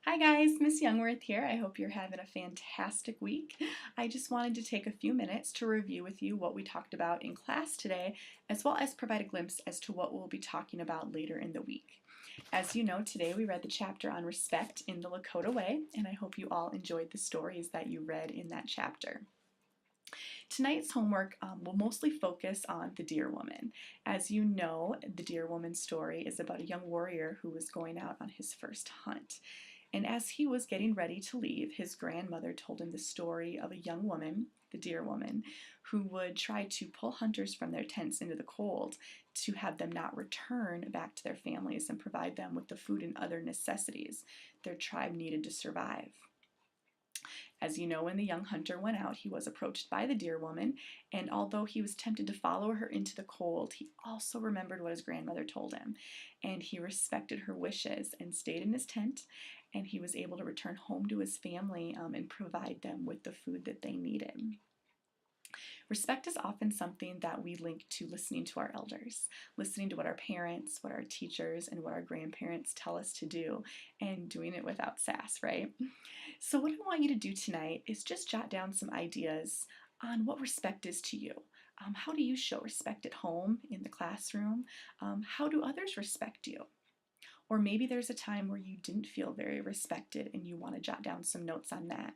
Hi guys, Miss Jungwirth here. I hope you're having a fantastic week. I just wanted to take a few minutes to review with you what we talked about in class today, as well as provide a glimpse as to what we'll be talking about later in the week. As you know, today we read the chapter on respect in the Lakota way, and I hope you all enjoyed the stories that you read in that chapter. Tonight's homework will mostly focus on the Deer Woman. As you know, the Deer Woman story is about a young warrior who was going out on his first hunt. And as he was getting ready to leave, his grandmother told him the story of a young woman, the Deer Woman, who would try to pull hunters from their tents into the cold to have them not return back to their families and provide them with the food and other necessities their tribe needed to survive. As you know, when the young hunter went out, he was approached by the Deer Woman, and although he was tempted to follow her into the cold, he also remembered what his grandmother told him, and he respected her wishes and stayed in his tent, and he was able to return home to his family and provide them with the food that they needed. Respect is often something that we link to listening to our elders, listening to what our parents, what our teachers, and what our grandparents tell us to do, and doing it without sass, right? So, what I want you to do tonight is just jot down some ideas on what respect is to you. How do you show respect at home, in the classroom? How do others respect you? Or maybe there's a time where you didn't feel very respected and you want to jot down some notes on that.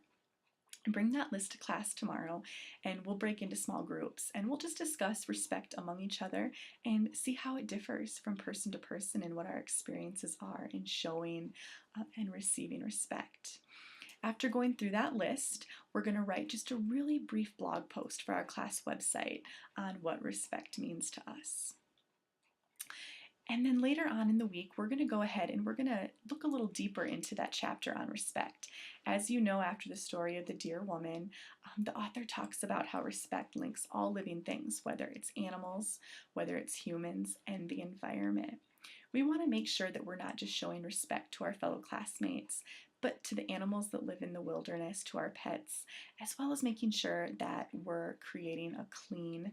And bring that list to class tomorrow, and we'll break into small groups and we'll just discuss respect among each other and see how it differs from person to person and what our experiences are in showing and receiving respect. After going through that list, we're going to write just a really brief blog post for our class website on what respect means to us. And then later on in the week, we're going to go ahead and we're going to look a little deeper into that chapter on respect. As you know, after the story of the Deer Woman, the author talks about how respect links all living things, whether it's animals, whether it's humans, and the environment. We want to make sure that we're not just showing respect to our fellow classmates, but to the animals that live in the wilderness, to our pets, as well as making sure that we're creating a clean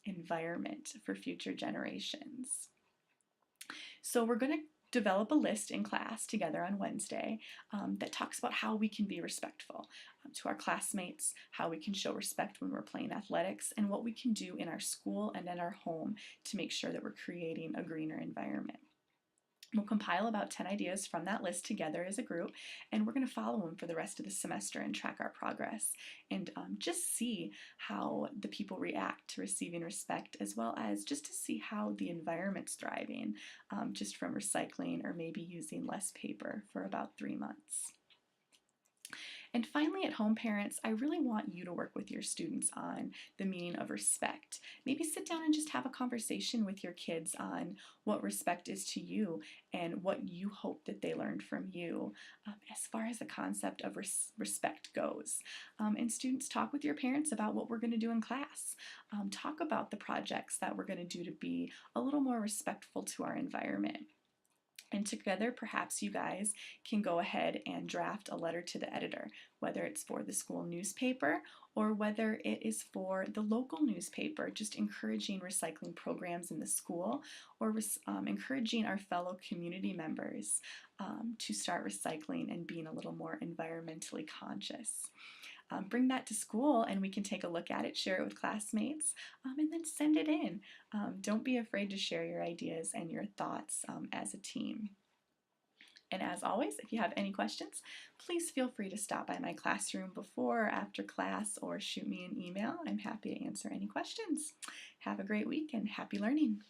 environment for future generations. So we're going to develop a list in class together on Wednesday that talks about how we can be respectful to our classmates, how we can show respect when we're playing athletics, and what we can do in our school and in our home to make sure that we're creating a greener environment. We'll compile about 10 ideas from that list together as a group, and we're going to follow them for the rest of the semester and track our progress and just see how the people react to receiving respect, as well as just to see how the environment's thriving just from recycling or maybe using less paper for about 3 months. And finally, at home, parents, I really want you to work with your students on the meaning of respect. Maybe sit down and just have a conversation with your kids on what respect is to you and what you hope that they learned from you as far as the concept of respect goes. And students, talk with your parents about what we're going to do in class. Talk about the projects that we're going to do to be a little more respectful to our environment. And together, perhaps you guys can go ahead and draft a letter to the editor, whether it's for the school newspaper or whether it is for the local newspaper, just encouraging recycling programs in the school or encouraging our fellow community members to start recycling and being a little more environmentally conscious. Bring that to school and we can take a look at it, share it with classmates, and then send it in. Don't be afraid to share your ideas and your thoughts as a team. And as always, if you have any questions, please feel free to stop by my classroom before or after class or shoot me an email. I'm happy to answer any questions. Have a great week and happy learning.